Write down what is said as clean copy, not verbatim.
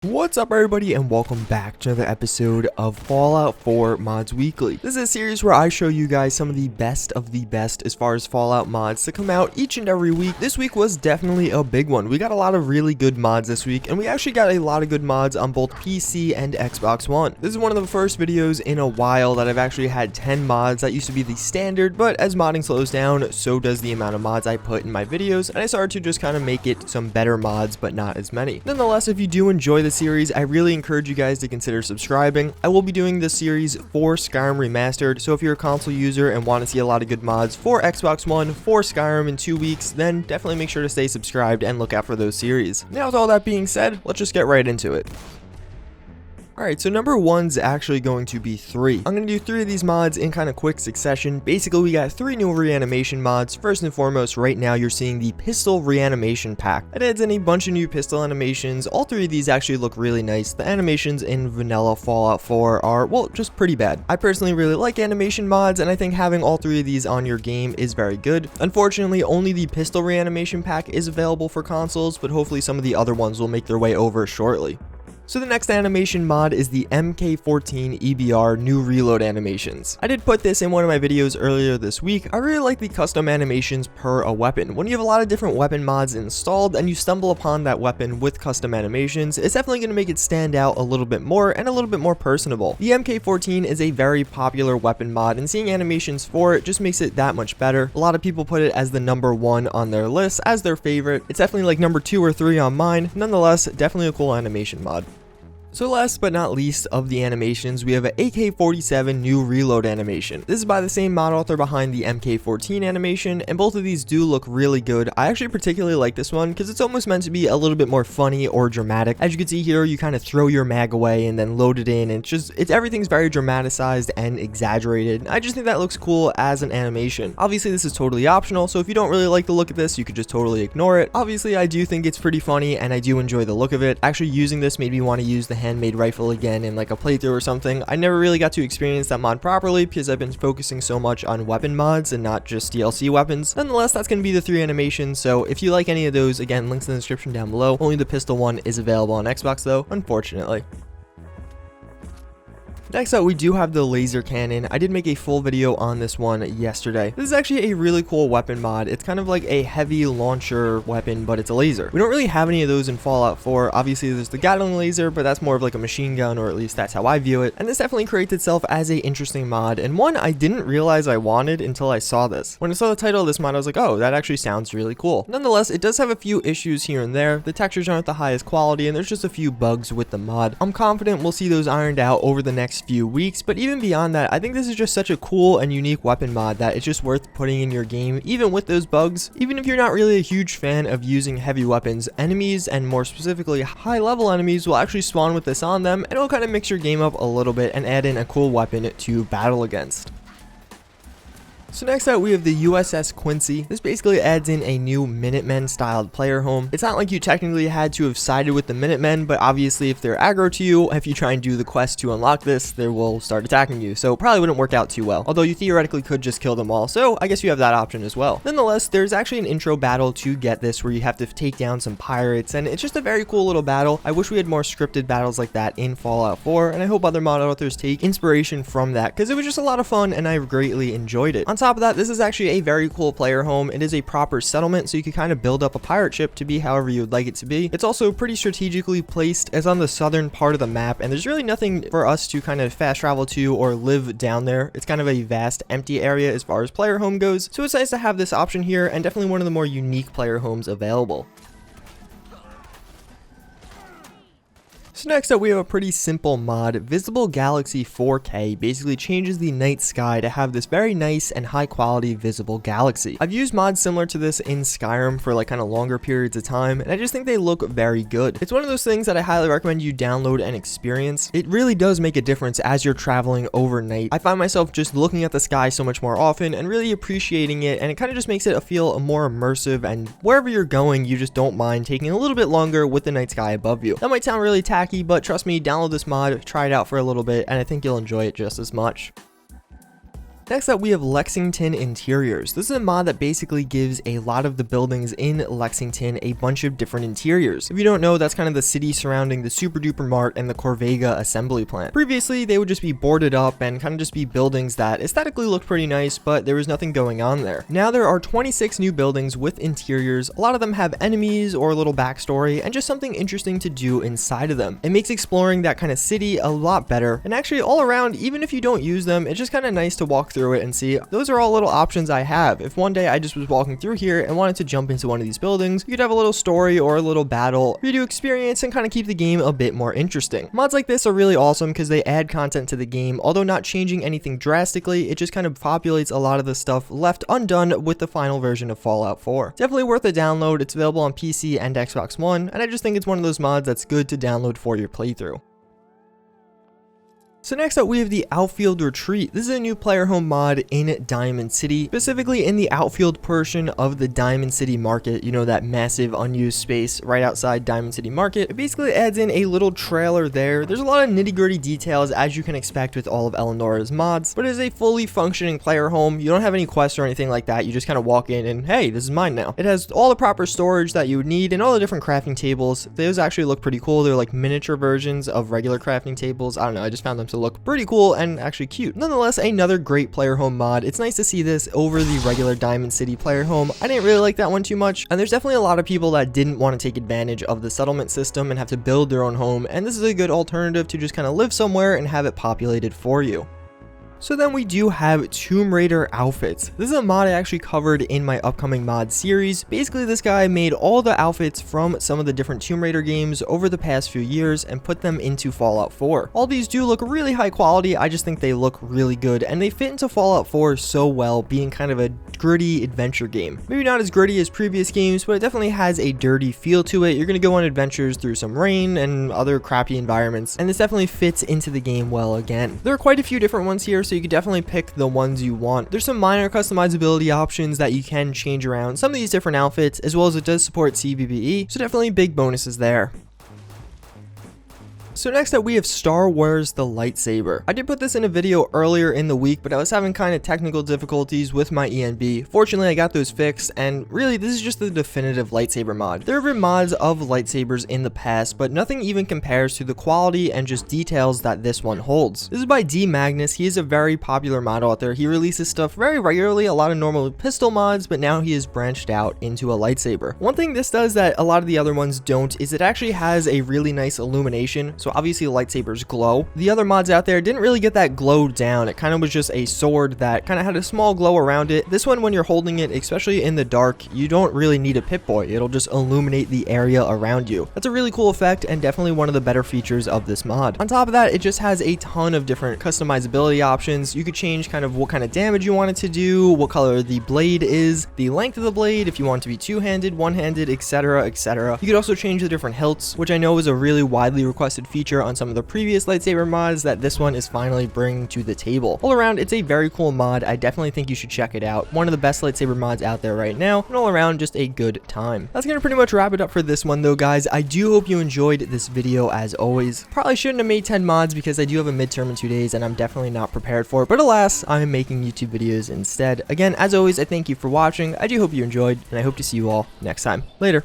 What's up everybody and welcome back to another episode of Fallout 4 Mods Weekly. This is a series where I show you guys some of the best as far as Fallout mods to come out each and every week. This week was definitely a big one. We got a lot of really good mods this week, and we actually got a lot of good mods on both PC and Xbox One. This is one of the first videos in a while that I've actually had 10 mods. That used to be the standard, but as modding slows down, so does the amount of mods I put in my videos, and I started to just kind of make it some better mods, but not as many. Nonetheless, if you do enjoy the series, I really encourage you guys to consider subscribing. I will be doing this series for Skyrim Remastered, so if you're a console user and want to see a lot of good mods for Xbox One for Skyrim in 2 weeks, then definitely make sure to stay subscribed and look out for those series. Now with all that being said, let's just get right into it. Alright, so number one's actually going to be 3. I'm going to do 3 of these mods in kind of quick succession. Basically, we got 3 new reanimation mods. First and foremost, right now you're seeing the pistol reanimation pack. It adds in a bunch of new pistol animations. All 3 of these actually look really nice. The animations in vanilla Fallout 4 are, well, just pretty bad. I personally really like animation mods, and I think having all 3 of these on your game is very good. Unfortunately, only the pistol reanimation pack is available for consoles, but hopefully some of the other ones will make their way over shortly. So the next animation mod is the MK14 EBR new reload animations. I did put this in one of my videos earlier this week. I really like the custom animations per a weapon. When you have a lot of different weapon mods installed and you stumble upon that weapon with custom animations, it's definitely going to make it stand out a little bit more and a little bit more personable. The MK14 is a very popular weapon mod, and seeing animations for it just makes it that much better. A lot of people put it as the number 1 on their list as their favorite. It's definitely like number 2 or 3 on mine. Nonetheless, definitely a cool animation mod. So last but not least of the animations, we have an AK-47 new reload animation. This is by the same mod author behind the MK14 animation, and both of these do look really good. I actually particularly like this one because it's almost meant to be a little bit more funny or dramatic. As you can see here, you kind of throw your mag away and then load it in, and everything's very dramatized and exaggerated. I just think that looks cool as an animation. Obviously this is totally optional, so if you don't really like the look of this, you could just totally ignore it. Obviously I do think it's pretty funny and I do enjoy the look of it. Actually using this made me want to use the handmade rifle again in like a playthrough or something. I never really got to experience that mod properly because I've been focusing so much on weapon mods and not just DLC weapons. Nonetheless, that's going to be the 3 animations, so if you like any of those, again, links in the description down below. Only the pistol one is available on Xbox though, unfortunately. Next up, we do have the laser cannon. I did make a full video on this one yesterday. This is actually a really cool weapon mod. It's kind of like a heavy launcher weapon, but it's a laser. We don't really have any of those in Fallout 4. Obviously, there's the Gatling laser, but that's more of like a machine gun, or at least that's how I view it. And this definitely creates itself as a interesting mod, and one I didn't realize I wanted until I saw this. When I saw the title of this mod, I was like, oh, that actually sounds really cool. Nonetheless, it does have a few issues here and there. The textures aren't the highest quality, and there's just a few bugs with the mod. I'm confident we'll see those ironed out over the next few weeks, but even beyond that, I think this is just such a cool and unique weapon mod that it's just worth putting in your game, even with those bugs. Even if you're not really a huge fan of using heavy weapons, enemies, and more specifically high level enemies, will actually spawn with this on them, and it'll kind of mix your game up a little bit and add in a cool weapon to battle against. So next up, we have the USS Quincy. This basically adds in a new Minutemen styled player home. It's not like you technically had to have sided with the Minutemen, but obviously if they're aggro to you, if you try and do the quest to unlock this, they will start attacking you. So probably wouldn't work out too well. Although you theoretically could just kill them all, so I guess you have that option as well. Nonetheless, there's actually an intro battle to get this where you have to take down some pirates, and it's just a very cool little battle. I wish we had more scripted battles like that in Fallout 4, and I hope other mod authors take inspiration from that, because it was just a lot of fun and I greatly enjoyed it. On top of that, this is actually a very cool player home. It is a proper settlement, so you can kind of build up a pirate ship to be however you would like it to be. It's also pretty strategically placed as on the southern part of the map, and there's really nothing for us to kind of fast travel to or live down there. It's kind of a vast empty area as far as player home goes, so it's nice to have this option here, and definitely one of the more unique player homes available. So next up, we have a pretty simple mod. Visible Galaxy 4K basically changes the night sky to have this very nice and high quality visible galaxy. I've used mods similar to this in Skyrim for like kind of longer periods of time, and I just think they look very good. It's one of those things that I highly recommend you download and experience. It really does make a difference as you're traveling overnight. I find myself just looking at the sky so much more often and really appreciating it, and it kind of just makes it feel more immersive, and wherever you're going, you just don't mind taking a little bit longer with the night sky above you. That might sound really tacky, but trust me, download this mod, try it out for a little bit, and I think you'll enjoy it just as much. Next up, we have Lexington Interiors. This is a mod that basically gives a lot of the buildings in Lexington a bunch of different interiors. If you don't know, that's kind of the city surrounding the Super Duper Mart and the Corvega assembly plant. Previously, they would just be boarded up and kind of just be buildings that aesthetically looked pretty nice, but there was nothing going on there. Now there are 26 new buildings with interiors. A lot of them have enemies or a little backstory and just something interesting to do inside of them. It makes exploring that kind of city a lot better, and actually all around, even if you don't use them, it's just kind of nice to walk through it and see those are all little options I have. If one day I just was walking through here and wanted to jump into one of these buildings, you could have a little story or a little battle for you to experience and kind of keep the game a bit more interesting. Mods like this are really awesome because they add content to the game, although not changing anything drastically. It just kind of populates a lot of the stuff left undone with the final version of Fallout 4. Definitely worth a download. It's available on PC and Xbox One, and I just think it's one of those mods that's good to download for your playthrough. So next up, we have the Outfield Retreat. This is a new player home mod in Diamond City, specifically in the outfield portion of the Diamond City Market. You know, that massive unused space right outside Diamond City Market. It basically adds in a little trailer there. There's a lot of nitty-gritty details, as you can expect with all of ELIWNORA's mods, but it is a fully functioning player home. You don't have any quests or anything like that. You just kind of walk in and, hey, this is mine now. It has all the proper storage that you would need and all the different crafting tables. Those actually look pretty cool. They're like miniature versions of regular crafting tables. I don't know, I just found them to look pretty cool and actually cute. Nonetheless, another great player home mod. It's nice to see this over the regular Diamond City player home. I didn't really like that one too much, and there's definitely a lot of people that didn't want to take advantage of the settlement system and have to build their own home, and this is a good alternative to just kind of live somewhere and have it populated for you. So then we do have Tomb Raider outfits. This is a mod I actually covered in my upcoming mod series. Basically, this guy made all the outfits from some of the different Tomb Raider games over the past few years and put them into Fallout 4. All these do look really high quality. I just think they look really good, and they fit into Fallout 4 so well, being kind of a gritty adventure game. Maybe not as gritty as previous games, but it definitely has a dirty feel to it. You're going to go on adventures through some rain and other crappy environments, and this definitely fits into the game well again. There are quite a few different ones here, so you could definitely pick the ones you want. There's some minor customizability options that you can change around some of these different outfits, as well as it does support CBBE, so definitely big bonuses there. So next up, we have Star Wars the Lightsaber. I did put this in a video earlier in the week, but I was having kind of technical difficulties with my ENB. Fortunately, I got those fixed, and really, this is just the definitive lightsaber mod. There have been mods of lightsabers in the past, but nothing even compares to the quality and just details that this one holds. This is by Magnus. He is a very popular mod out there. He releases stuff very regularly, a lot of normal pistol mods, but now he has branched out into a lightsaber. One thing this does that a lot of the other ones don't is it actually has a really nice illumination. So obviously lightsabers glow. The other mods out there didn't really get that glow down. It kind of was just a sword that kind of had a small glow around it. This one, when you're holding it, especially in the dark, you don't really need a Pip-Boy. It'll just illuminate the area around you. That's a really cool effect and definitely one of the better features of this mod. On top of that, it just has a ton of different customizability options. You could change kind of what kind of damage you want it to do, what color the blade is, the length of the blade, if you want it to be two-handed, one-handed, etc., etc. You could also change the different hilts, which I know is a really widely requested feature on some of the previous lightsaber mods that this one is finally bringing to the table. All around, it's a very cool mod. I definitely think you should check it out. One of the best lightsaber mods out there right now, and all around, just a good time. That's gonna pretty much wrap it up for this one though, guys. I do hope you enjoyed this video as always. Probably shouldn't have made 10 mods because I do have a midterm in 2 days and I'm definitely not prepared for it, but alas, I'm making YouTube videos instead. Again, as always, I thank you for watching. I do hope you enjoyed, and I hope to see you all next time. Later.